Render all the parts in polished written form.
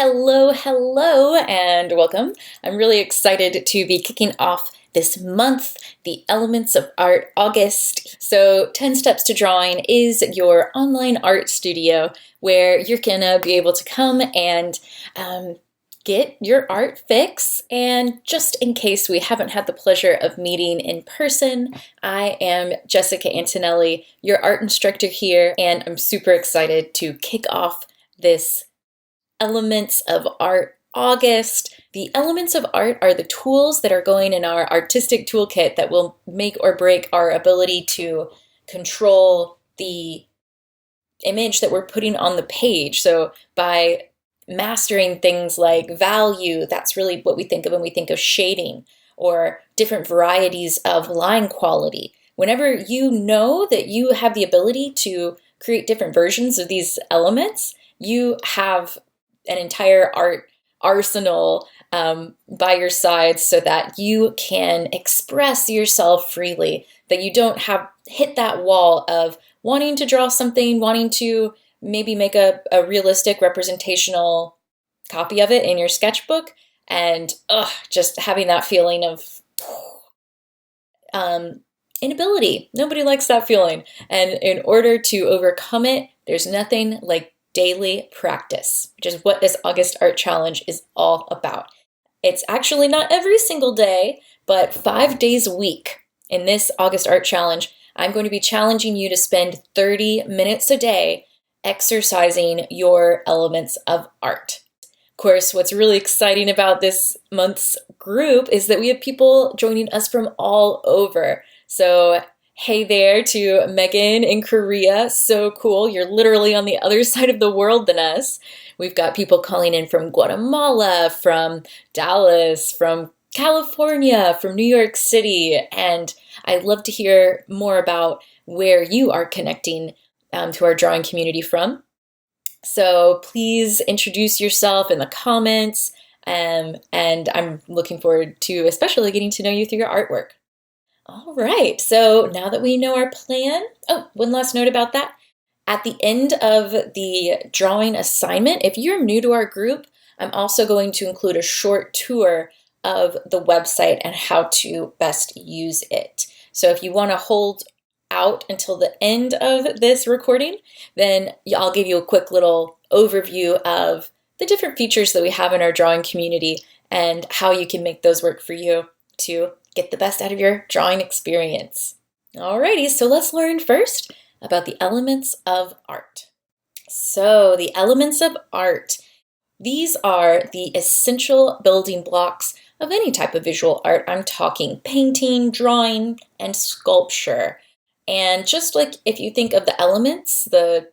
Hello, and welcome. I'm really excited to be kicking off this month, the Elements of Art August. So 10 Steps to Drawing is your online art studio where you're gonna be able to come and get your art fix. And just in case we haven't had the pleasure of meeting in person, I am Jessica Antonelli, your art instructor here, and I'm super excited to kick off this Elements of Art August. The elements of art are the tools that are going in our artistic toolkit that will make or break our ability to control the image that we're putting on the page. So by mastering things like value, that's really what we think of when we think of shading, or different varieties of line quality. Whenever you know that you have the ability to create different versions of these elements, you have an entire art arsenal by your side so that you can express yourself freely, that you don't have hit that wall of wanting to draw something, wanting to maybe make a realistic representational copy of it in your sketchbook, and just having that feeling of inability. Nobody likes that feeling. And in order to overcome it, there's nothing like daily practice, which is what this August Art Challenge is all about. It's actually not every single day, but 5 days a week. In this August Art Challenge, I'm going to be challenging you to spend 30 minutes a day exercising your elements of art. Of course, what's really exciting about this month's group is that we have people joining us from all over. So hey there to Megan in Korea, so cool. You're literally on the other side of the world than us. We've got people calling in from Guatemala, from Dallas, from California, from New York City, and I'd love to hear more about where you are connecting to our drawing community from. So please introduce yourself in the comments, and I'm looking forward to especially getting to know you through your artwork. All right, so now that we know our plan, one last note about that. At the end of the drawing assignment, if you're new to our group, I'm also going to include a short tour of the website and how to best use it. So if you want to hold out until the end of this recording, then I'll give you a quick little overview of the different features that we have in our drawing community and how you can make those work for you to get the best out of your drawing experience. Alrighty, so let's learn first about the elements of art. So the elements of art, these are the essential building blocks of any type of visual art. I'm talking painting, drawing, and sculpture. And just like if you think of the elements, the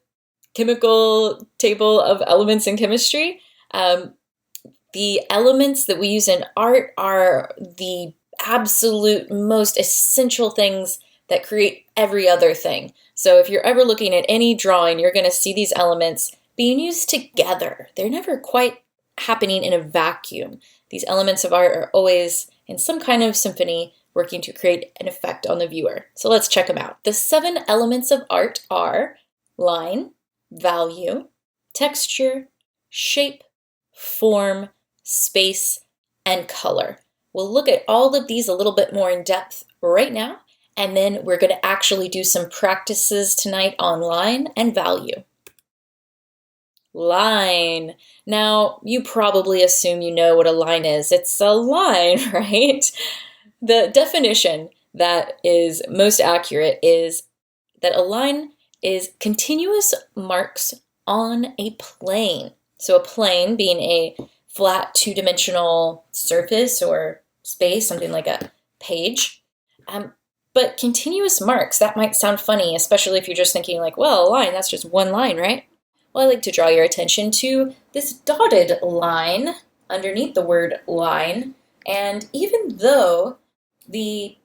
chemical table of elements in chemistry, the elements that we use in art are the absolute most essential things that create every other thing. So if you're ever looking at any drawing, you're going to see these elements being used together. They're never quite happening in a vacuum. These elements of art are always in some kind of symphony working to create an effect on the viewer. So let's check them out. The 7 elements of art are line, value, texture, shape, form, space, and color. We'll look at all of these a little bit more in depth right now, and then we're going to actually do some practices tonight on line and value. Line. Now, you probably assume you know what a line is. It's a line, right? The definition that is most accurate is that a line is continuous marks on a plane. So a plane being a flat two-dimensional surface or space, something like a page. But continuous marks, that might sound funny, especially if you're just thinking like, well, a line, that's just one line, right? Well, I like to draw your attention to this dotted line underneath the word line. And even though the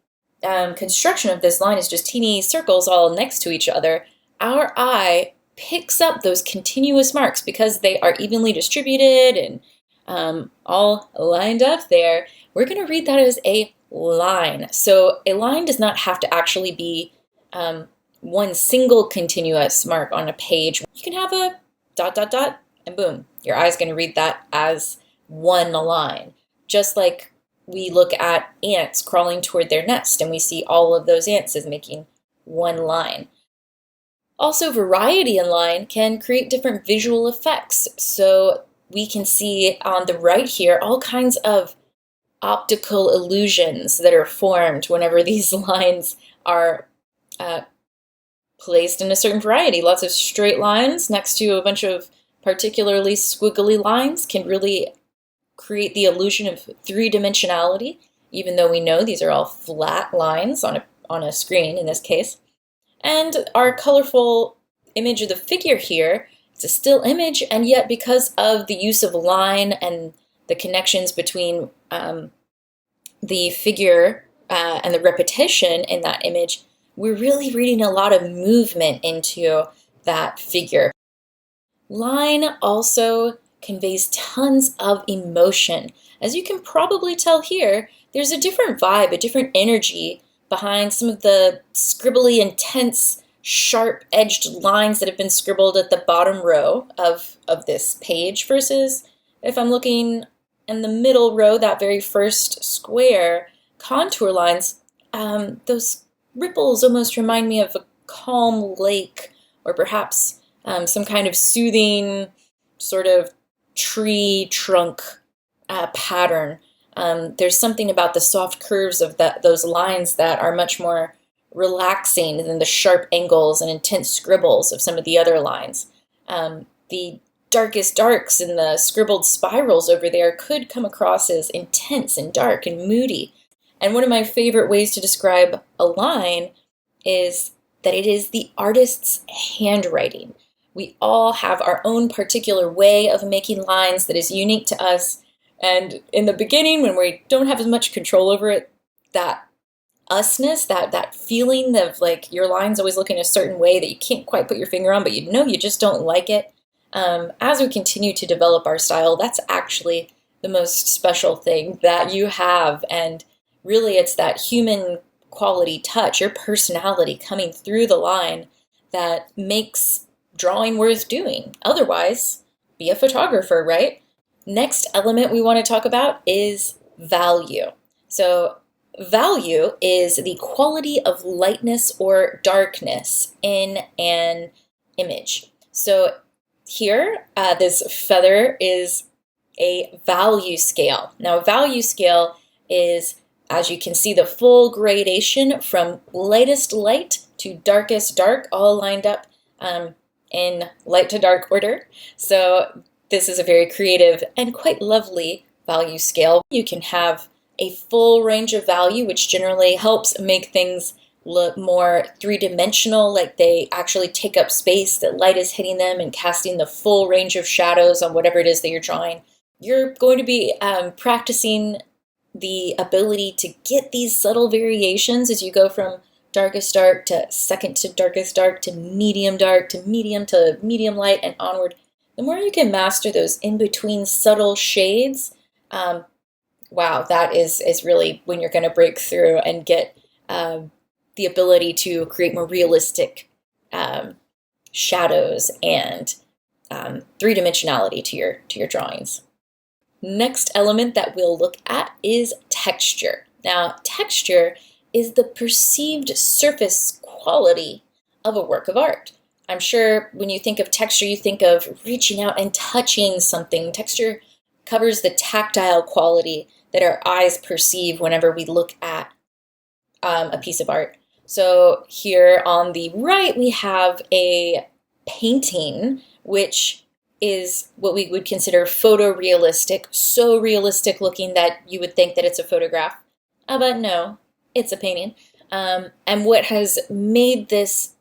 construction of this line is just teeny circles all next to each other, our eye picks up those continuous marks because they are evenly distributed and all lined up there. We're going to read that as a line. So a line does not have to actually be one single continuous mark on a page. You can have a ... and boom, your eye's going to read that as one line. Just like we look at ants crawling toward their nest and we see all of those ants as making one line. Also, variety in line can create different visual effects. So we can see on the right here all kinds of optical illusions that are formed whenever these lines are placed in a certain variety. Lots of straight lines next to a bunch of particularly squiggly lines can really create the illusion of three-dimensionality, even though we know these are all flat lines on a screen in this case. And our colorful image of the figure here, it's a still image, and yet because of the use of line and the connections between the figure and the repetition in that image, we're really reading a lot of movement into that figure. Line also conveys tons of emotion. As you can probably tell here, there's a different vibe, a different energy behind some of the scribbly, intense, sharp-edged lines that have been scribbled at the bottom row of this page versus if I'm looking in the middle row, that very first square, contour lines, those ripples almost remind me of a calm lake or perhaps some kind of soothing sort of tree trunk pattern. There's something about the soft curves of those lines that are much more relaxing than the sharp angles and intense scribbles of some of the other lines. The darkest darks in the scribbled spirals over there could come across as intense and dark and moody. And one of my favorite ways to describe a line is that it is the artist's handwriting. We all have our own particular way of making lines that is unique to us. And in the beginning, when we don't have as much control over it, that usness, that feeling of like your line's always looking a certain way that you can't quite put your finger on, but you know you just don't like it. As we continue to develop our style, that's actually the most special thing that you have. And really, it's that human quality touch, your personality coming through the line that makes drawing worth doing. Otherwise, be a photographer, right? Next element we want to talk about is value. So value is the quality of lightness or darkness in an image. So here, this feather is a value scale. Now, a value scale is, as you can see, the full gradation from lightest light to darkest dark, all lined up in light to dark order. So this is a very creative and quite lovely value scale. You can have a full range of value, which generally helps make things look more three-dimensional, like they actually take up space, that light is hitting them and casting the full range of shadows on whatever it is that you're drawing. You're going to be practicing the ability to get these subtle variations as you go from darkest dark to second to darkest dark to medium to medium light and onward. The more you can master those in-between subtle shades, wow, that is really when you're going to break through and get the ability to create more realistic shadows and three-dimensionality to your drawings. Next element that we'll look at is texture. Now, texture is the perceived surface quality of a work of art. I'm sure when you think of texture, you think of reaching out and touching something. Texture covers the tactile quality that our eyes perceive whenever we look at a piece of art. So here on the right, we have a painting, which is what we would consider photorealistic, so realistic looking that you would think that it's a photograph. But no, it's a painting. And what has made this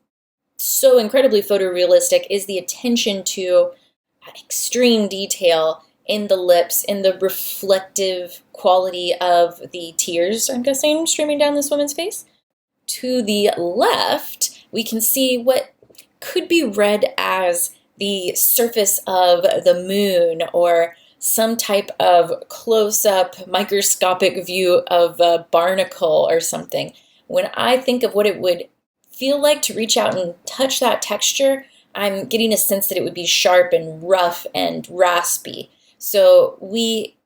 so incredibly photorealistic is the attention to extreme detail in the lips, in the reflective quality of the tears, I'm guessing, streaming down this woman's face. To the left, we can see what could be read as the surface of the moon or some type of close-up microscopic view of a barnacle or something. When I think of what it would feel like to reach out and touch that texture, I'm getting a sense that it would be sharp and rough and raspy. So we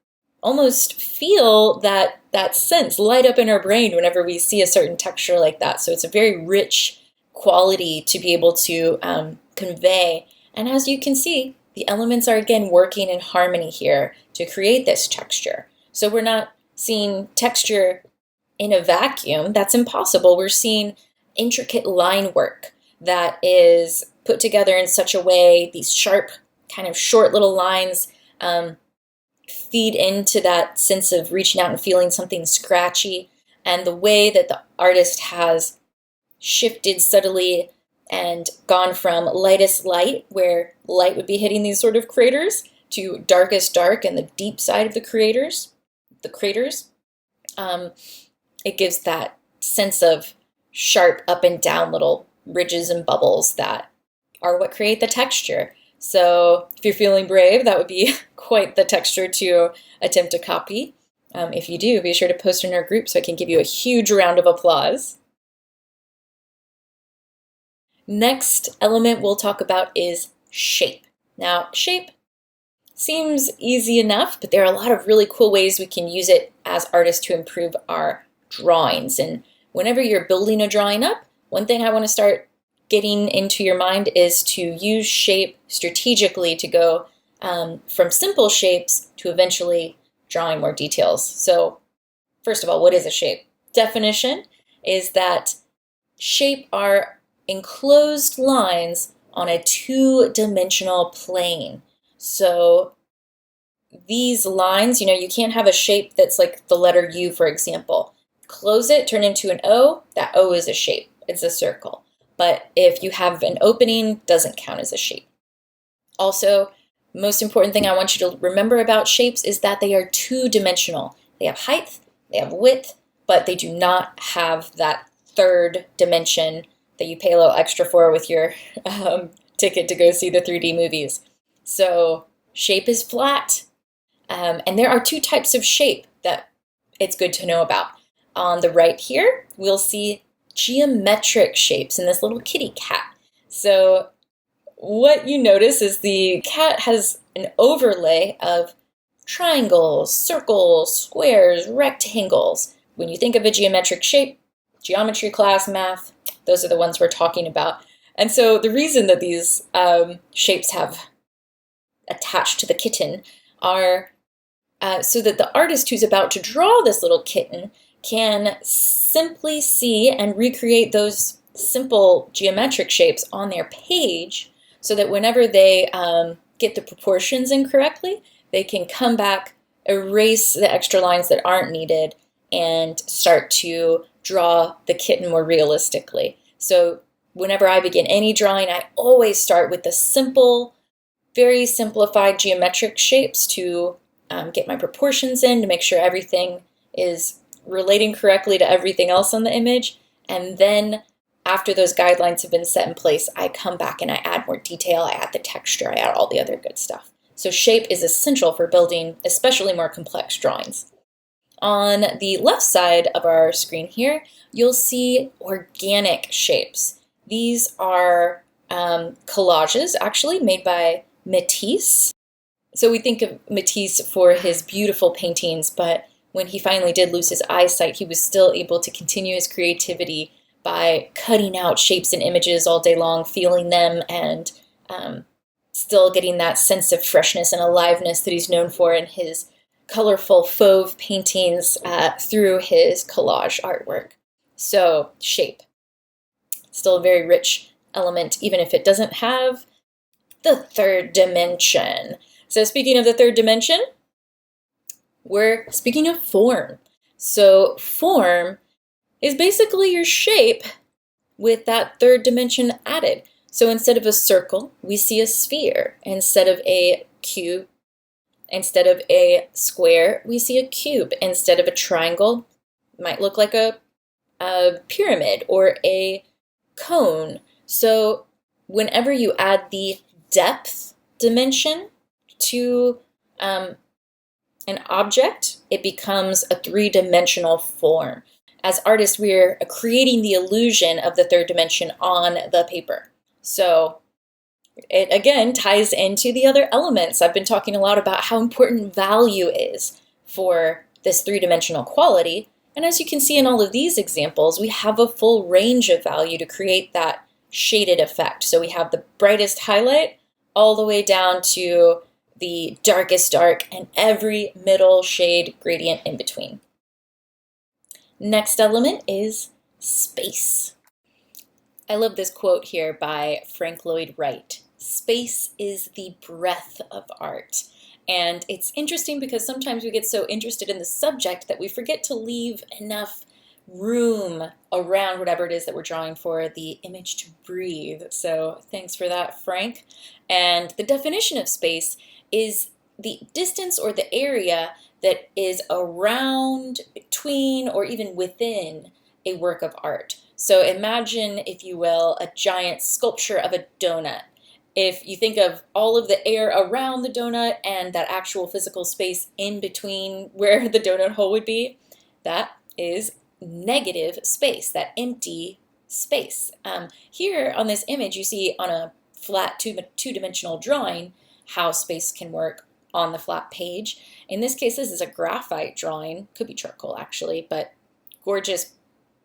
almost feel that sense light up in our brain whenever we see a certain texture like that. So it's a very rich quality to be able to convey. And as you can see, the elements are again working in harmony here to create this texture. So we're not seeing texture in a vacuum. That's impossible. We're seeing intricate line work that is put together in such a way, these sharp, kind of short little lines feed into that sense of reaching out and feeling something scratchy. And the way that the artist has shifted subtly and gone from lightest light, where light would be hitting these sort of craters, to darkest dark and the deep side of the craters, it gives that sense of sharp up and down little ridges and bubbles that are what create the texture. So if you're feeling brave, that would be quite the texture to attempt to copy. If you do, be sure to post in our group so I can give you a huge round of applause. Next element we'll talk about is shape. Now, shape seems easy enough, but there are a lot of really cool ways we can use it as artists to improve our drawings. And whenever you're building a drawing up, one thing I want to start getting into your mind is to use shape strategically to go from simple shapes to eventually drawing more details. So first of all, what is a shape? Definition is that shape are enclosed lines on a two-dimensional plane. So these lines, you can't have a shape that's like the letter U, for example. Close it, turn into an O, that O is a shape. It's a circle. But if you have an opening, doesn't count as a shape. Also, most important thing I want you to remember about shapes is that they are two-dimensional. They have height, they have width, but they do not have that third dimension that you pay a little extra for with your ticket to go see the 3D movies. So shape is flat. And there are two types of shape that it's good to know about. On the right here, we'll see geometric shapes in this little kitty cat. So what you notice is the cat has an overlay of triangles, circles, squares, rectangles. When you think of a geometric shape, geometry class, math, those are the ones we're talking about. And so the reason that these shapes have attached to the kitten are so that the artist who's about to draw this little kitten can simply see and recreate those simple geometric shapes on their page, so that whenever they get the proportions incorrectly, they can come back, erase the extra lines that aren't needed, and start to draw the kitten more realistically. So whenever I begin any drawing, I always start with the simple, very simplified geometric shapes to get my proportions in, to make sure everything is relating correctly to everything else on the image. And then after those guidelines have been set in place, I come back and I add more detail, I add the texture, I add all the other good stuff. So shape is essential for building especially more complex drawings. On the left side of our screen here, you'll see organic shapes. These are collages actually made by Matisse. So we think of Matisse for his beautiful paintings, but when he finally did lose his eyesight, he was still able to continue his creativity by cutting out shapes and images all day long, feeling them, and still getting that sense of freshness and aliveness that he's known for in his colorful fauve paintings through his collage artwork. So shape, still a very rich element, even if it doesn't have the third dimension. So speaking of the third dimension, we're speaking of form. So form is basically your shape with that third dimension added. So instead of a circle, we see a sphere. Instead of a cube, instead of a square, we see a cube. Instead of a triangle, it might look like a pyramid or a cone. So whenever you add the depth dimension to an object, it becomes a three-dimensional form. As artists, we're creating the illusion of the third dimension on the paper. So It again ties into the other elements. I've been talking a lot about how important value is for this three-dimensional quality. And as you can see in all of these examples, we have a full range of value to create that shaded effect. So we have the brightest highlight all the way down to the darkest dark and every middle shade gradient in between. Next element is space. I love this quote here by Frank Lloyd Wright. Space is the breath of art. And it's interesting because sometimes we get so interested in the subject that we forget to leave enough room around whatever it is that we're drawing for the image to breathe. So thanks for that, Frank. And the definition of space is the distance or the area that is around, between, or even within a work of art. So imagine, if you will, a giant sculpture of a donut. If you think of all of the air around the donut and that actual physical space in between where the donut hole would be, that is negative space, that empty space. Here on this image, you see on a flat two-dimensional drawing how space can work on the flat page. In this case, this is a graphite drawing, could be charcoal actually, but gorgeous,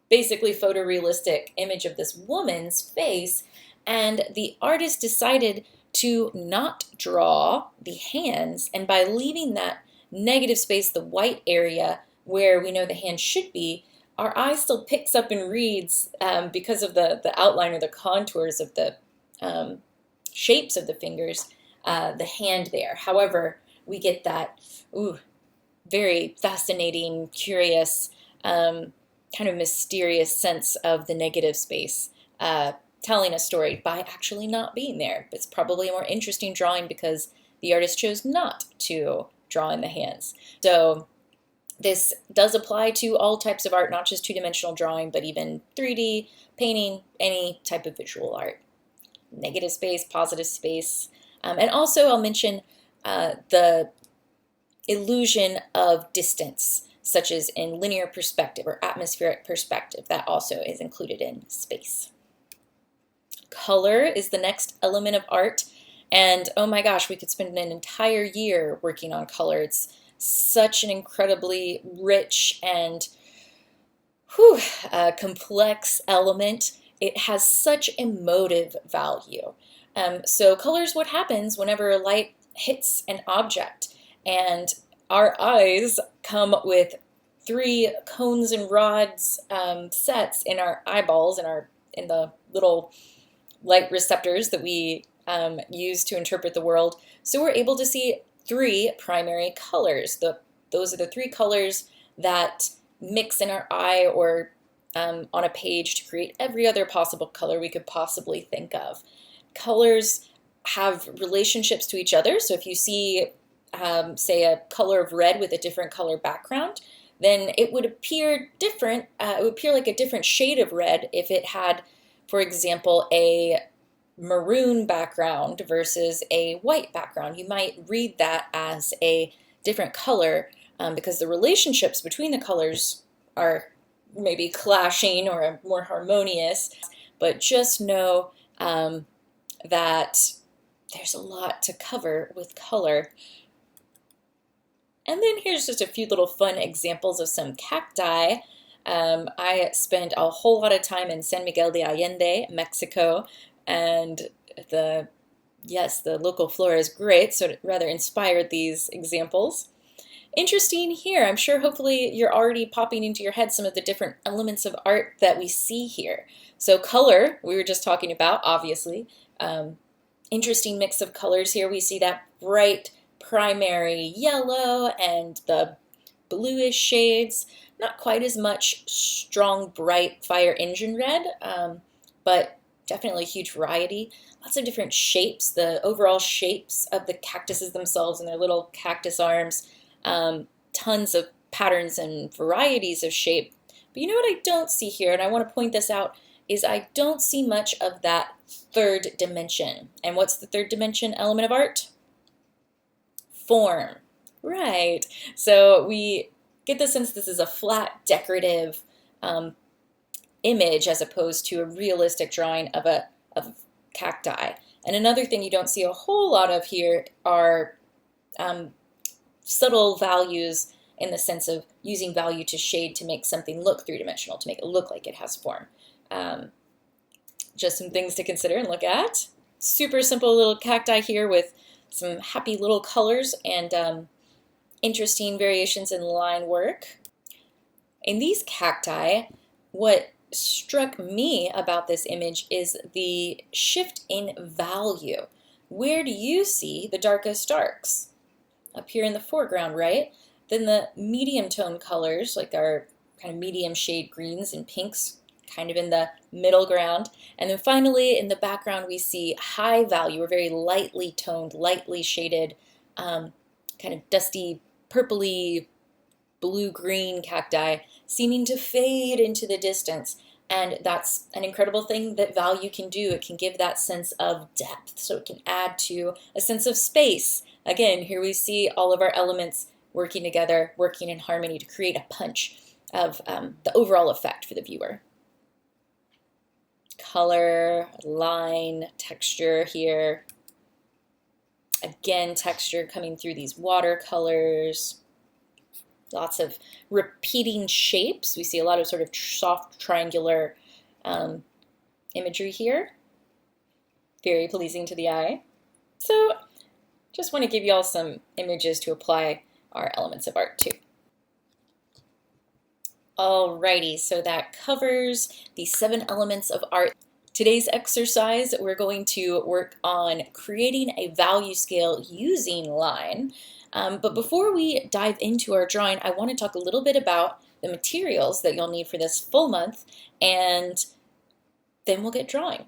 basically photorealistic image of this woman's face. And the artist decided to not draw the hands, and by leaving that negative space, the white area where we know the hand should be, our eye still picks up and reads because of the outline or the contours of the shapes of the fingers, the hand there. However, we get that very fascinating, curious, kind of mysterious sense of the negative space telling a story by actually not being there. It's probably a more interesting drawing because the artist chose not to draw in the hands. So this does apply to all types of art, not just two-dimensional drawing, but even 3D, painting, any type of visual art. Negative space, positive space. And also I'll mention the illusion of distance, such as in linear perspective or atmospheric perspective. That also is included in space. Color is the next element of art. And oh my gosh, we could spend an entire year working on color. It's such an incredibly rich and complex element. It has such emotive value. So color is what happens whenever light hits an object. And our eyes come with 3 cones and rods sets in our eyeballs, in the little light receptors that we use to interpret the world. So we're able to see 3 primary colors. Those are the 3 colors that mix in our eye or on a page to create every other possible color we could possibly think of. Colors have relationships to each other. So if you see, say, a color of red with a different color background, then it would appear different. It would appear like a different shade of red if it had, for example, a maroon background versus a white background. You might read that as a different color because the relationships between the colors are maybe clashing or more harmonious, but just know that there's a lot to cover with color. And then here's just a few little fun examples of some cacti. I spent a whole lot of time in San Miguel de Allende, Mexico, and the local flora is great, so it rather inspired these examples. Interesting here, I'm sure hopefully you're already popping into your head some of the different elements of art that we see here. So color, we were just talking about, obviously. Interesting mix of colors here. We see that bright primary yellow and the bluish shades. Not quite as much strong, bright fire engine red, but definitely a huge variety. Lots of different shapes, the overall shapes of the cactuses themselves and their little cactus arms. Tons of patterns and varieties of shape. But you know what I don't see here, and I want to point this out, is I don't see much of that third dimension. And what's the third dimension element of art? Form. Right. So we get the sense this is a flat, decorative image as opposed to a realistic drawing of cacti. And another thing you don't see a whole lot of here are subtle values in the sense of using value to shade to make something look three-dimensional, to make it look like it has form. Just some things to consider and look at. Super simple little cacti here with some happy little colors and interesting variations in line work. In these cacti, what struck me about this image is the shift in value. Where do you see the darkest darks? Up here in the foreground, right? Then the medium tone colors, like our kind of medium shade greens and pinks, kind of in the middle ground. And then finally, in the background, we see high value, or very lightly toned, lightly shaded, kind of dusty, purpley, blue-green cacti seeming to fade into the distance. And that's an incredible thing that value can do. It can give that sense of depth, so it can add to a sense of space. Again, here we see all of our elements working together, working in harmony to create a punch of the overall effect for the viewer. Color, line, texture here. Again, texture coming through these watercolors. Lots of repeating shapes. We see a lot of sort of soft triangular imagery here. Very pleasing to the eye. So just want to give you all some images to apply our elements of art to. Alrighty, so that covers the 7 elements of art. Today's exercise, we're going to work on creating a value scale using line. But before we dive into our drawing, I want to talk a little bit about the materials that you'll need for this full month, and then we'll get drawing.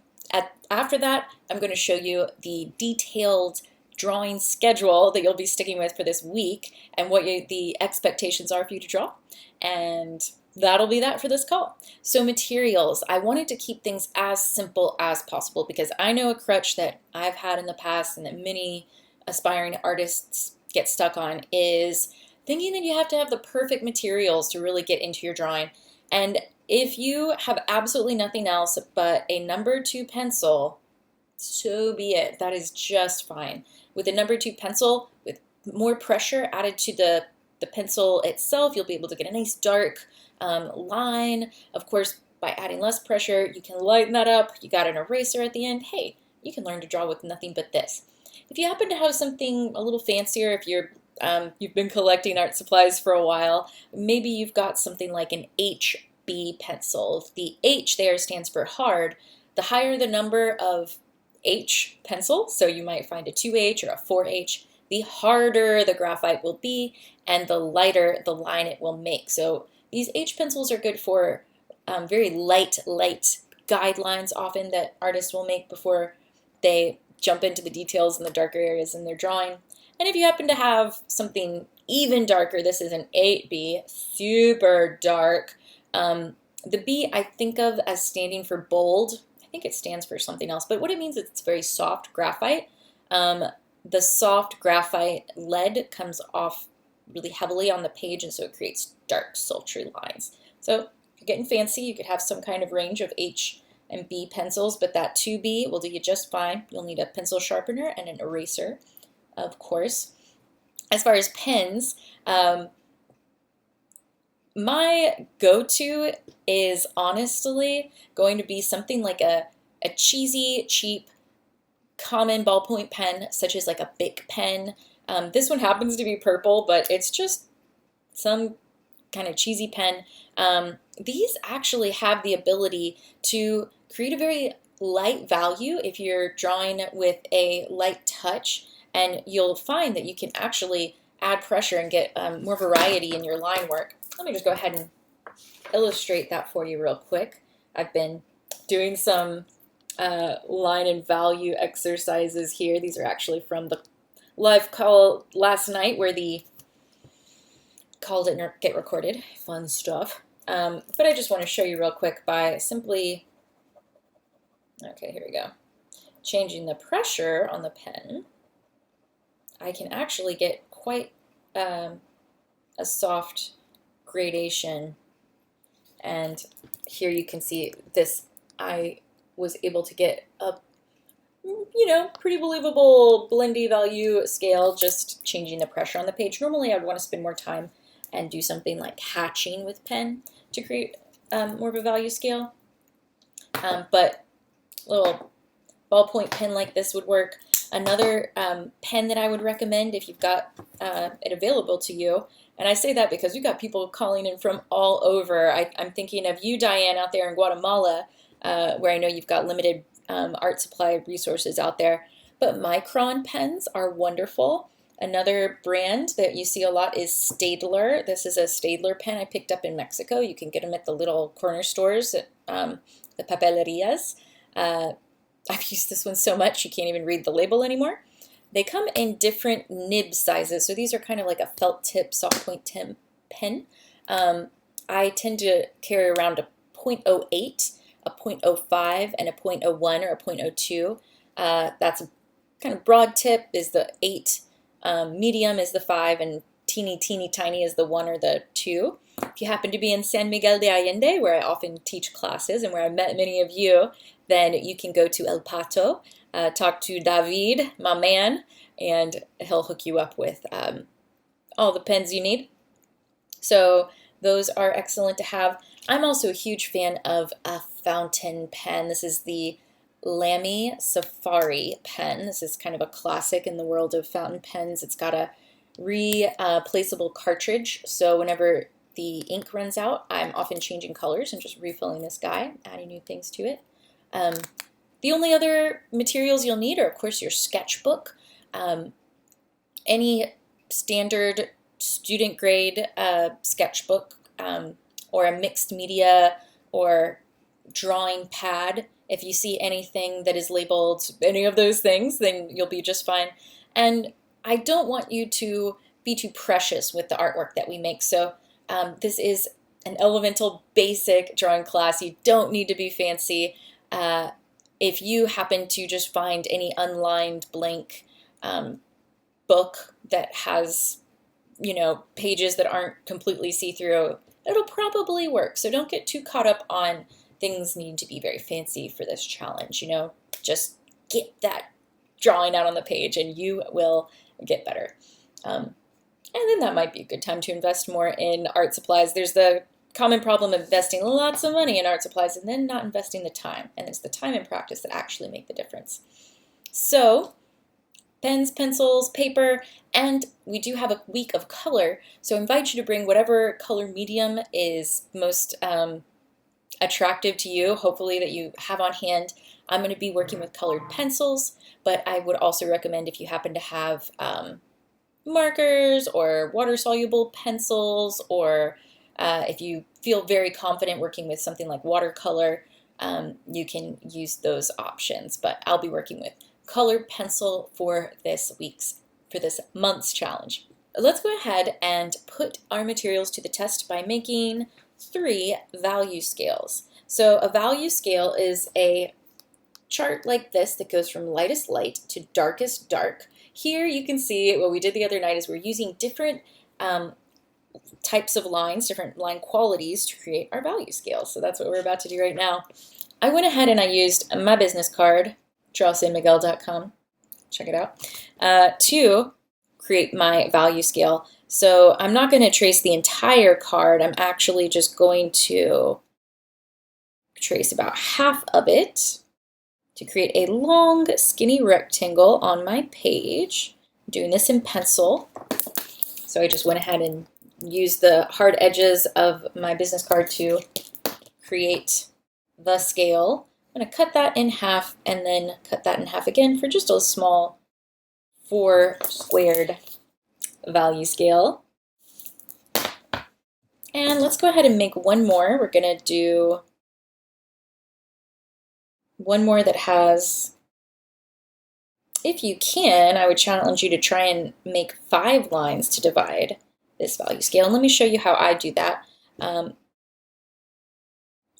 After that, I'm going to show you the detailed drawing schedule that you'll be sticking with for this week and what the expectations are for you to draw. And that'll be that for this call. So materials, I wanted to keep things as simple as possible because I know a crutch that I've had in the past and that many aspiring artists get stuck on is thinking that you have to have the perfect materials to really get into your drawing. And if you have absolutely nothing else but a number 2 pencil, so be it. That is just fine. With a number 2 pencil, with more pressure added to the pencil itself, you'll be able to get a nice dark line. Of course, by adding less pressure, you can lighten that up. You got an eraser at the end. Hey, you can learn to draw with nothing but this. If you happen to have something a little fancier, if you've been collecting art supplies for a while, maybe you've got something like an HB pencil. The H there stands for hard. The higher the number of H pencil, so you might find a 2H or a 4H, the harder the graphite will be and the lighter the line it will make. So these H pencils are good for very light guidelines often that artists will make before they jump into the details and the darker areas in their drawing. And if you happen to have something even darker, this is an 8B, super dark. The B I think of as standing for bold. I think it stands for something else, but what it means is it's very soft graphite. The soft graphite lead comes off really heavily on the page, and so it creates dark, sultry lines. So if you're getting fancy, you could have some kind of range of H and B pencils, but that 2B will do you just fine. You'll need a pencil sharpener and an eraser, of course. As far as pens, my go-to is honestly going to be something like a cheesy, cheap, common ballpoint pen, such as like a Bic pen. This one happens to be purple, but it's just some kind of cheesy pen. These actually have the ability to create a very light value if you're drawing with a light touch, and you'll find that you can actually add pressure and get more variety in your line work. Let me just go ahead and illustrate that for you real quick. I've been doing some line and value exercises here. These are actually from the live call last night where the call didn't get recorded. Fun stuff. But I just want to show you real quick by simply, okay, here we go, changing the pressure on the pen. I can actually get quite a soft gradation, and here you can see this. I was able to get a pretty believable blendy value scale, just changing the pressure on the page. Normally, I'd want to spend more time and do something like hatching with pen to create more of a value scale. But a little ballpoint pen like this would work. Another pen that I would recommend if you've got it available to you, and I say that because we've got people calling in from all over. I'm thinking of you, Diane, out there in Guatemala, where I know you've got limited art supply resources out there. But Micron pens are wonderful. Another brand that you see a lot is Staedtler. This is a Staedtler pen I picked up in Mexico. You can get them at the little corner stores, at the papelerias. I've used this one so much you can't even read the label anymore. They come in different nib sizes, so these are kind of like a felt tip, soft point tip pen. I tend to carry around a 0.08, a 0.05, and a 0.01 or a 0.02. That's a kind of broad tip is the 8, medium is the 5, and teeny tiny is the 1 or the 2. If you happen to be in San Miguel de Allende, where I often teach classes and where I met many of you, then you can go to El Pato, talk to David, my man, and he'll hook you up with all the pens you need. So those are excellent to have. I'm also a huge fan of a fountain pen. This is the Lamy Safari pen. This is kind of a classic in the world of fountain pens. It's got a replaceable cartridge, so whenever the ink runs out, I'm often changing colors and just refilling this guy, adding new things to it. The only other materials you'll need are, of course, your sketchbook. Any standard student grade sketchbook or a mixed media or drawing pad. If you see anything that is labeled any of those things, then you'll be just fine. And I don't want you to be too precious with the artwork that we make. So this is an elemental basic drawing class. You don't need to be fancy. If you happen to just find any unlined blank book that has, pages that aren't completely see-through, it'll probably work. So don't get too caught up on things needing to be very fancy for this challenge. Just get that drawing out on the page and you will get better. And then that might be a good time to invest more in art supplies. There's the common problem of investing lots of money in art supplies and then not investing the time. And it's the time and practice that actually make the difference. So pens, pencils, paper, and we do have a week of color. So I invite you to bring whatever color medium is most attractive to you, hopefully that you have on hand. I'm going to be working with colored pencils, but I would also recommend if you happen to have markers or water-soluble pencils, or if you feel very confident working with something like watercolor, you can use those options. But I'll be working with colored pencil for this month's challenge. Let's go ahead and put our materials to the test by making 3 value scales. So a value scale is a chart like this that goes from lightest light to darkest dark. Here you can see what we did the other night is we're using different types of lines, different line qualities to create our value scale. So that's what we're about to do right now. I went ahead and I used my business card, drawsanmiguel.com, check it out, to create my value scale. So I'm not going to trace the entire card. I'm actually just going to trace about half of it to create a long, skinny rectangle on my page. I'm doing this in pencil. So I just went ahead and used the hard edges of my business card to create the scale. I'm going to cut that in half and then cut that in half again for just a small 4 squared value scale. And let's go ahead and make one more. We're going to do one more that has, if you can, I would challenge you to try and make 5 lines to divide this value scale. And let me show you how I do that.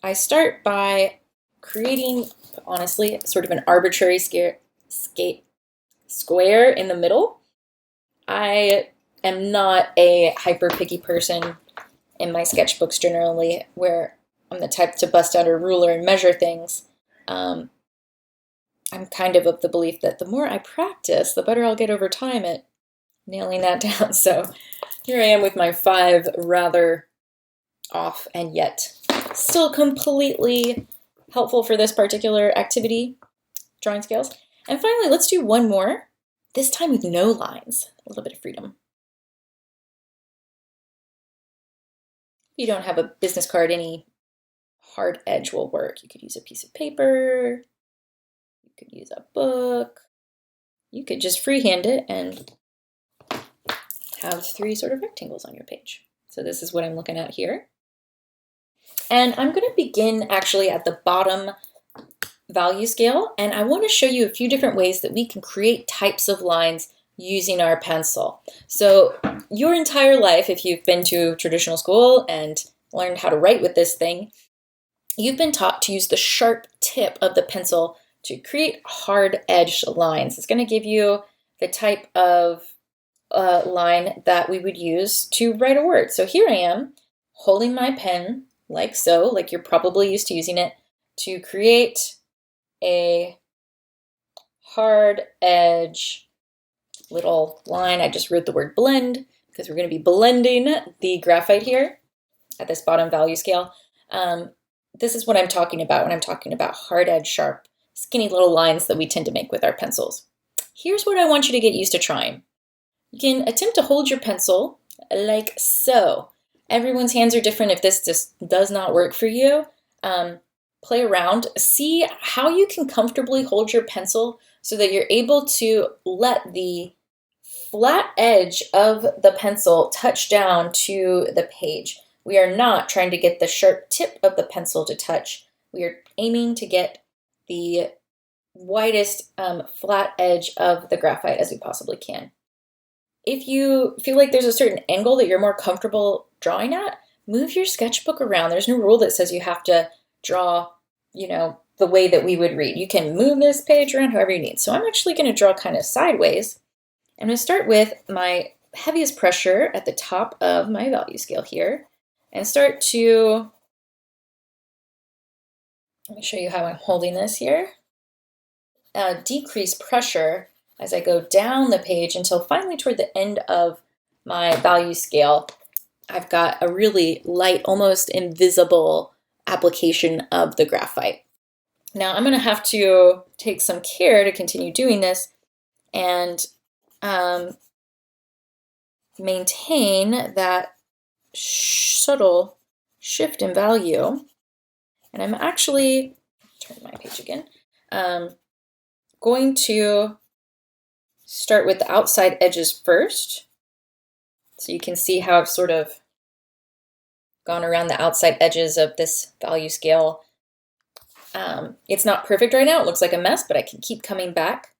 I start by creating, honestly, sort of an arbitrary square in the middle. I am not a hyper picky person in my sketchbooks generally, where I'm the type to bust out a ruler and measure things. I'm kind of the belief that the more I practice, the better I'll get over time at nailing that down. So here I am with my 5 rather off and yet still completely helpful for this particular activity drawing scales. And finally, let's do one more, this time with no lines, a little bit of freedom. If you don't have a business card, any hard edge will work. You could use a piece of paper, you could use a book, you could just freehand it and have 3 sort of rectangles on your page. So this is what I'm looking at here. And I'm going to begin actually at the bottom value scale, and I want to show you a few different ways that we can create types of lines using our pencil. So your entire life, if you've been to traditional school and learned how to write with this thing, you've been taught to use the sharp tip of the pencil to create hard edged lines. It's going to give you the type of line that we would use to write a word. So here I am holding my pen like so, like you're probably used to using it, to create a hard edge little line. I just wrote the word blend because we're going to be blending the graphite here at this bottom value scale. This is what I'm talking about when I'm talking about hard edge, sharp, skinny little lines that we tend to make with our pencils. Here's what I want you to get used to trying. You can attempt to hold your pencil like so. Everyone's hands are different. If this just does not work for you, play around. See how you can comfortably hold your pencil so that you're able to let the flat edge of the pencil touch down to the page. We are not trying to get the sharp tip of the pencil to touch. We are aiming to get the widest flat edge of the graphite as we possibly can. If you feel like there's a certain angle that you're more comfortable drawing at, move your sketchbook around. There's no rule that says you have to draw, the way that we would read. You can move this page around however you need. So I'm actually going to draw kind of sideways. I'm going to start with my heaviest pressure at the top of my value scale here and start to, let me show you how I'm holding this here, decrease pressure as I go down the page until finally toward the end of my value scale, I've got a really light, almost invisible application of the graphite. Now I'm going to have to take some care to continue doing this and maintain that subtle shift in value. And I'm actually, turn my page again, going to start with the outside edges first. So you can see how I've sort of gone around the outside edges of this value scale. It's not perfect right now. It looks like a mess, but I can keep coming back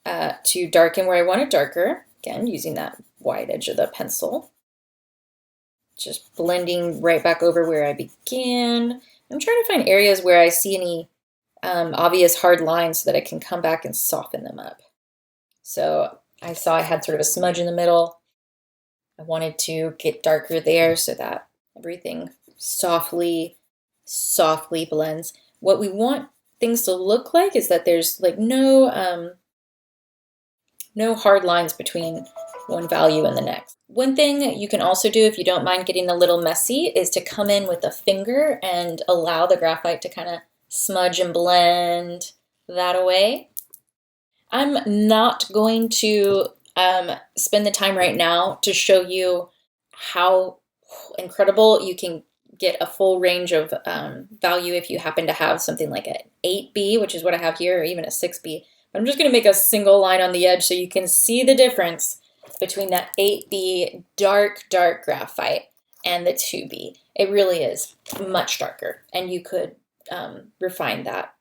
to darken where I want it darker. Again, using that wide edge of the pencil. Just blending right back over where I began. I'm trying to find areas where I see any obvious hard lines so that I can come back and soften them up. So I saw I had sort of a smudge in the middle. I wanted to get darker there so that everything softly blends. What we want things to look like is that there's like no hard lines between one value and the next. One thing you can also do if you don't mind getting a little messy is to come in with a finger and allow the graphite to kind of smudge and blend that away. I'm not going to spend the time right now to show you how incredible you can get a full range of value if you happen to have something like an 8B, which is what I have here, or even a 6B. But I'm just going to make a single line on the edge so you can see the difference between that 8B dark graphite and the 2B. It really is much darker, and you could refine that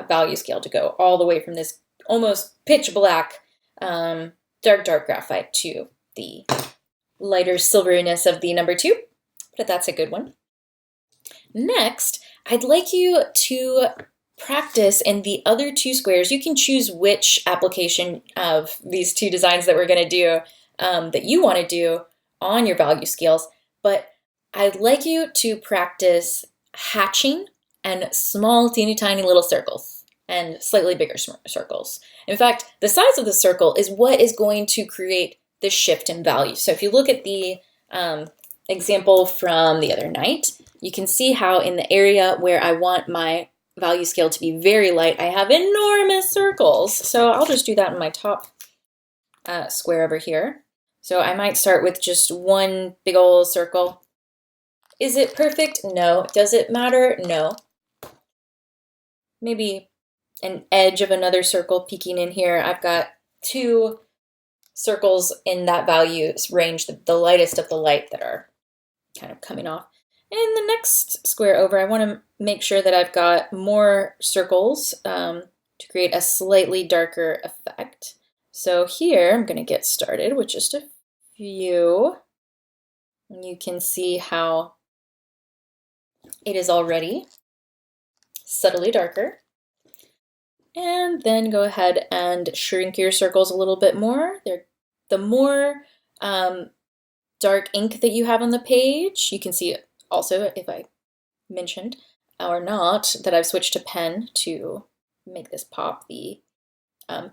value scale to go all the way from this almost pitch black dark graphite to the lighter silveriness of the number 2, but that's a good one. Next, I'd like you to practice in the other 2 squares. You can choose which application of these 2 designs that we're going to do that you want to do on your value scales, but I'd like you to practice hatching and small teeny tiny little circles. and slightly bigger circles. In fact, the size of the circle is what is going to create the shift in value. So if you look at the example from the other night, you can see how in the area where I want my value scale to be very light, I have enormous circles. So I'll just do that in my top square over here. So I might start with just one big old circle. Is it perfect? No. Does it matter? No. Maybe an edge of another circle peeking in here. I've got two circles in that value range, the lightest of the light that are kind of coming off. In the next square over, I want to make sure that I've got more circles to create a slightly darker effect. So here I'm going to get started with just a few. And you can see how it is already subtly darker. And then go ahead and shrink your circles a little bit more. The more dark ink that you have on the page, you can see it also, if I mentioned or not, that I've switched to pen to make this pop. The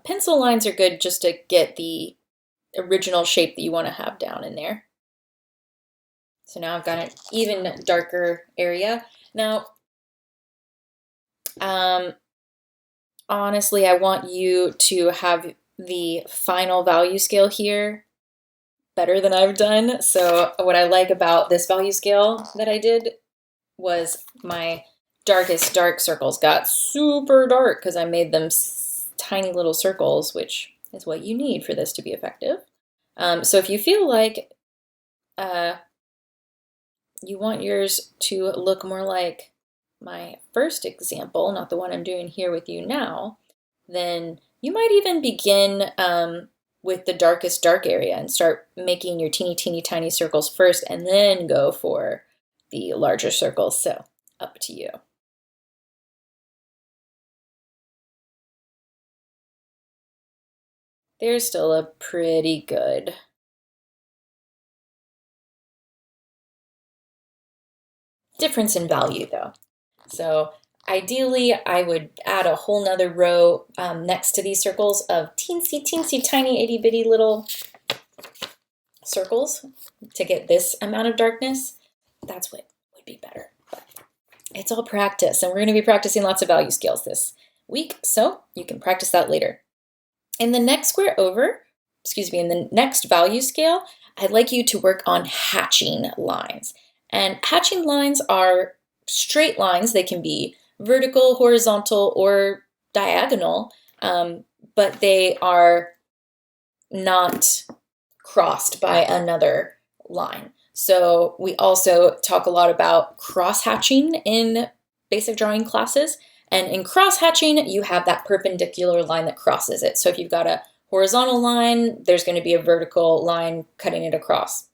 pencil lines are good just to get the original shape that you want to have down in there. So now I've got an even darker area. Now, honestly, I want you to have the final value scale here better than I've done. So what I like about this value scale that I did was my darkest dark circles got super dark because I made them tiny little circles, which is what you need for this to be effective. So if you feel like you want yours to look more like my first example, not the one I'm doing here with you now, then you might even begin with the darkest dark area and start making your teeny tiny circles first and then go for the larger circles. So up to you. There's still a pretty good difference in value though. So ideally, I would add a whole nother row next to these circles of teensy tiny itty bitty little circles to get this amount of darkness. That's what would be better. But it's all practice, and we're going to be practicing lots of value scales this week, so you can practice that later. In the next square over, in the next value scale, I'd like you to work on hatching lines. And hatching lines are straight lines. They can be vertical, horizontal, or diagonal, but they are not crossed by another line. So we also talk a lot about cross-hatching in basic drawing classes. And in cross-hatching, you have that perpendicular line that crosses it. So if you've got a horizontal line, there's going to be a vertical line cutting it across.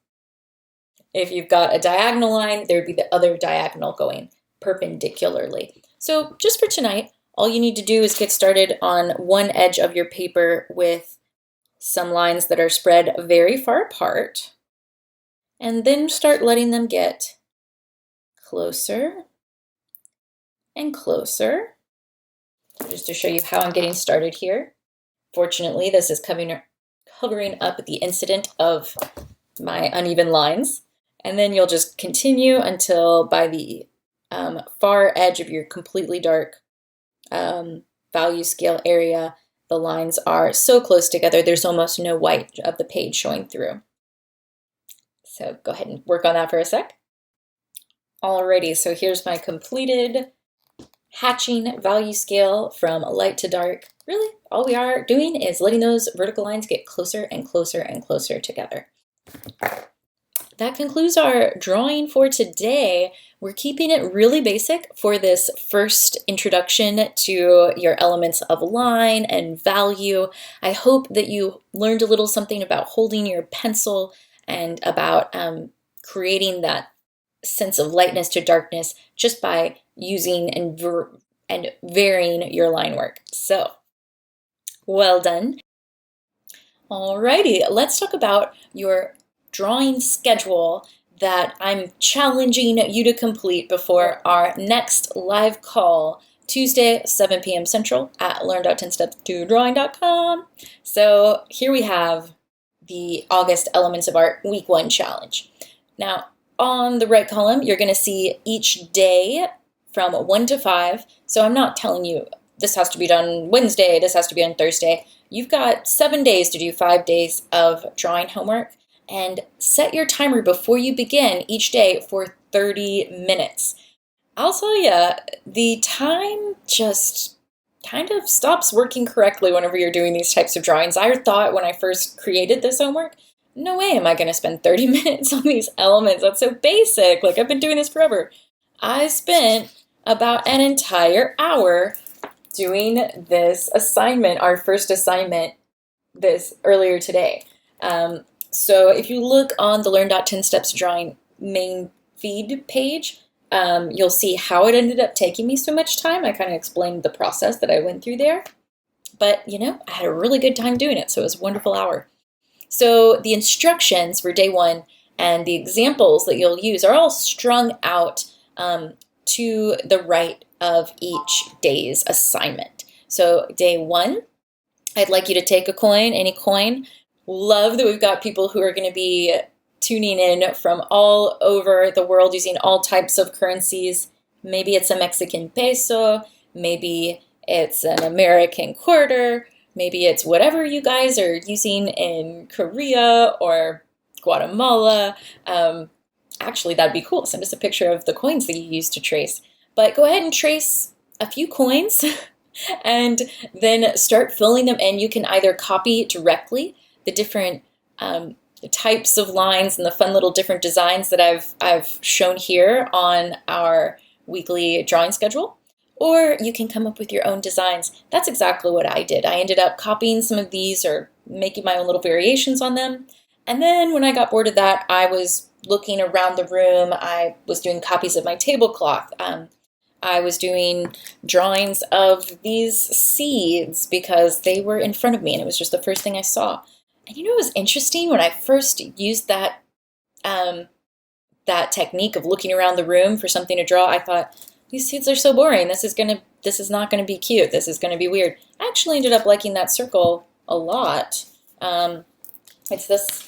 If you've got a diagonal line, there would be the other diagonal going perpendicularly. So just for tonight, all you need to do is get started on one edge of your paper with some lines that are spread very far apart, and then start letting them get closer and closer. Just to show you how I'm getting started here. Fortunately, this is covering up the incident of my uneven lines. And then you'll just continue until by the far edge of your completely dark value scale area, the lines are so close together, there's almost no white of the page showing through. So go ahead and work on that for a sec. Alrighty, so here's my completed hatching value scale from light to dark. Really, all we are doing is letting those vertical lines get closer and closer and closer together. That concludes our drawing for today. We're keeping it really basic for this first introduction to your elements of line and value. I hope that you learned a little something about holding your pencil and about creating that sense of lightness to darkness just by using and varying your line work. So, well done. Alrighty, let's talk about your drawing schedule that I'm challenging you to complete before our next live call Tuesday, 7 p.m. Central at learn.10steps2drawing.com. So here we have the August Elements of Art Week 1 challenge. Now, on the right column, you're going to see each day from 1 to 5. So I'm not telling you this has to be done Wednesday, this has to be on Thursday. You've got 7 days to do 5 days of drawing homework, and set your timer before you begin each day for 30 minutes. I'll tell you, the time just kind of stops working correctly whenever you're doing these types of drawings. I thought when I first created this homework, no way am I going to spend 30 minutes on these elements. That's so basic. Like, I've been doing this forever. I spent about an entire hour doing this assignment, our first assignment, this earlier today. So if you look on the Learn.10 Steps Drawing main feed page, you'll see how it ended up taking me so much time. I kind of explained the process that I went through there. But, I had a really good time doing it, so it was a wonderful hour. So the instructions for day 1 and the examples that you'll use are all strung out to the right of each day's assignment. So day 1, I'd like you to take a coin, any coin. Love that we've got people who are going to be tuning in from all over the world using all types of currencies. Maybe it's a Mexican peso, maybe it's an American quarter, maybe it's whatever you guys are using in Korea or Guatemala. Actually, that'd be cool. Send us a picture of the coins that you use to trace. But go ahead and trace a few coins and then start filling them in. You can either copy directly the different types of lines and the fun little different designs that I've shown here on our weekly drawing schedule, or you can come up with your own designs. That's exactly what I did. I ended up copying some of these or making my own little variations on them. And then when I got bored of that, I was looking around the room. I was doing copies of my tablecloth. I was doing drawings of these seeds because they were in front of me and it was just the first thing I saw. And it was interesting when I first used that technique of looking around the room for something to draw. I thought, these seeds are so boring. This is not gonna be cute. This is gonna be weird. I actually ended up liking that circle a lot. It's this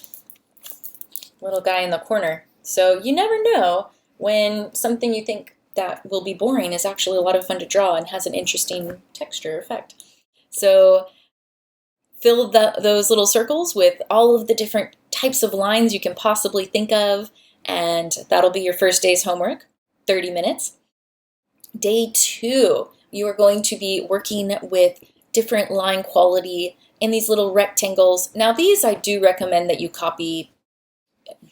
little guy in the corner. So you never know when something you think that will be boring is actually a lot of fun to draw and has an interesting texture effect. So fill those little circles with all of the different types of lines you can possibly think of, and that'll be your first day's homework, 30 minutes. Day 2, you are going to be working with different line quality in these little rectangles. Now these I do recommend that you copy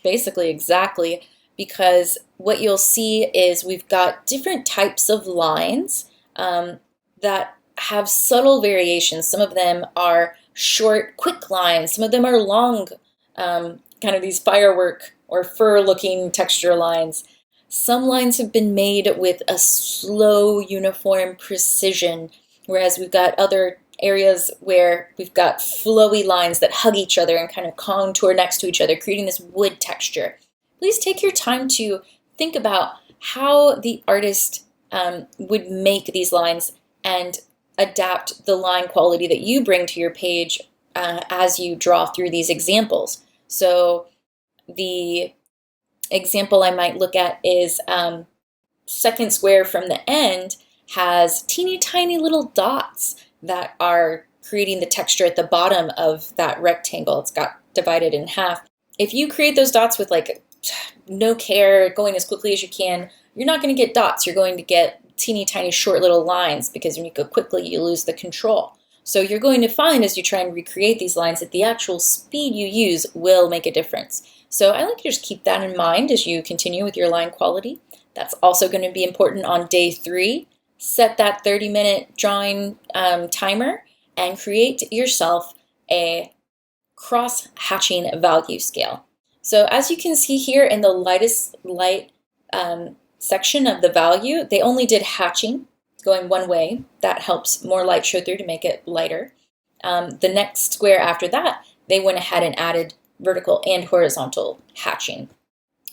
basically exactly, because what you'll see is we've got different types of lines that have subtle variations. Some of them are short, quick lines. Some of them are long, kind of these firework or fur-looking texture lines. Some lines have been made with a slow, uniform precision, whereas we've got other areas where we've got flowy lines that hug each other and kind of contour next to each other, creating this wood texture. Please take your time to think about how the artist would make these lines and adapt the line quality that you bring to your page as you draw through these examples. So the example I might look at is second square from the end has teeny tiny little dots that are creating the texture at the bottom of that rectangle. It's got divided in half. If you create those dots with like no care, going as quickly as you can, you're not going to get dots. You're going to get teeny tiny short little lines, because when you go quickly, you lose the control. So you're going to find as you try and recreate these lines that the actual speed you use will make a difference. So I like you to just keep that in mind as you continue with your line quality. That's also going to be important on day 3. Set that 30-minute drawing timer and create yourself a cross-hatching value scale. So as you can see here in the lightest light section of the value, they only did hatching, going one way. That helps more light show through to make it lighter. The next square after that, they went ahead and added vertical and horizontal hatching.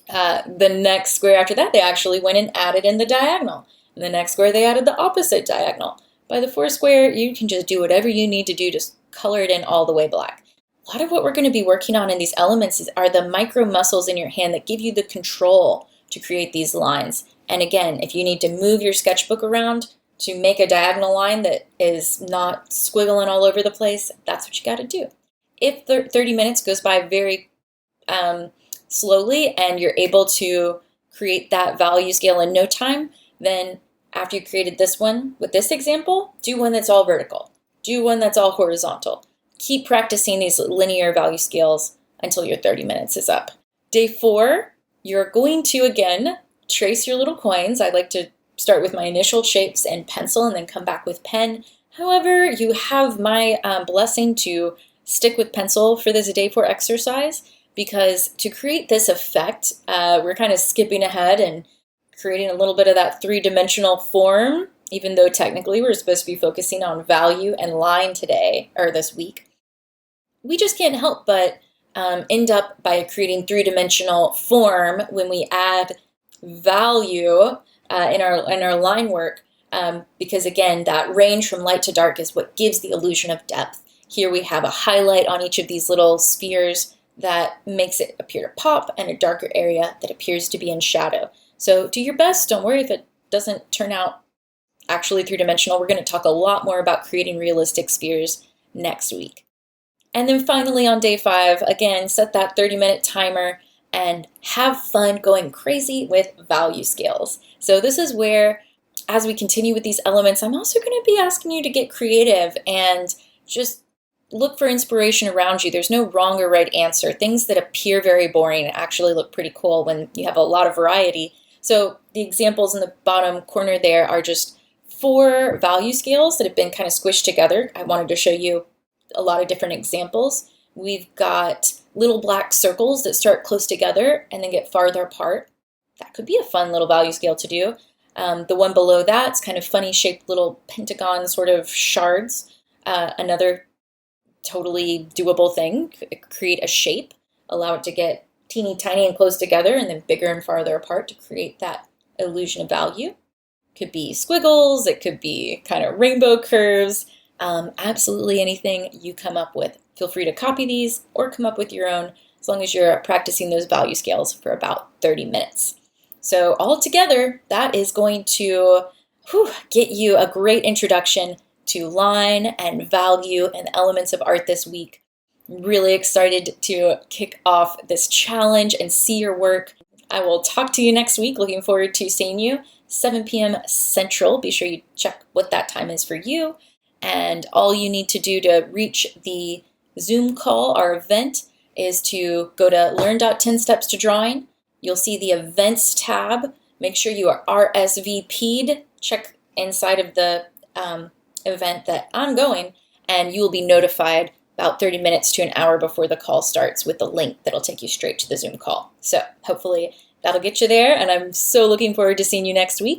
The next square after that, they actually went and added in the diagonal. In the next square, they added the opposite diagonal. By the fourth square, you can just do whatever you need to do, just color it in all the way black. A lot of what we're going to be working on in these elements are the micro muscles in your hand that give you the control to create these lines. And again, if you need to move your sketchbook around to make a diagonal line that is not squiggling all over the place, that's what you got to do. If 30 minutes goes by very slowly and you're able to create that value scale in no time, then after you created this one with this example, do one that's all vertical. Do one that's all horizontal. Keep practicing these linear value scales until your 30 minutes is up. Day 4, you're going to, again, trace your little coins. I like to start with my initial shapes and pencil and then come back with pen. However, you have my blessing to stick with pencil for this Day 4 exercise, because to create this effect, we're kind of skipping ahead and creating a little bit of that three-dimensional form, even though technically we're supposed to be focusing on value and line today, or this week. We just can't help but end up by creating three-dimensional form when we add value in our line work, because again, that range from light to dark is what gives the illusion of depth. Here we have a highlight on each of these little spheres that makes it appear to pop, and a darker area that appears to be in shadow. So do your best. Don't worry if it doesn't turn out actually three-dimensional. We're going to talk a lot more about creating realistic spheres next week. And then finally on Day 5, again, set that 30-minute timer and have fun going crazy with value scales. So this is where, as we continue with these elements, I'm also going to be asking you to get creative and just look for inspiration around you. There's no wrong or right answer. Things that appear very boring actually look pretty cool when you have a lot of variety. So the examples in the bottom corner there are just 4 value scales that have been kind of squished together. I wanted to show you a lot of different examples. We've got little black circles that start close together and then get farther apart. That could be a fun little value scale to do. The one below that's kind of funny shaped little pentagon sort of shards. Another totally doable thing. Create a shape, allow it to get teeny tiny and close together and then bigger and farther apart to create that illusion of value. Could be squiggles, it could be kind of rainbow curves, absolutely anything you come up with. Feel free to copy these or come up with your own, as long as you're practicing those value scales for about 30 minutes. So all together, that is going to get you a great introduction to line and value and elements of art this week. I'm really excited to kick off this challenge and see your work. I will talk to you next week. Looking forward to seeing you, 7 p.m. Central. Be sure you check what that time is for you. And all you need to do to reach the Zoom call, our event, is to go to learn.10stepstodrawing. You'll see the events tab. Make sure you are RSVP'd. Check inside of the event that I'm going, and you will be notified about 30 minutes to an hour before the call starts with the link that'll take you straight to the Zoom call. So hopefully that'll get you there, and I'm so looking forward to seeing you next week.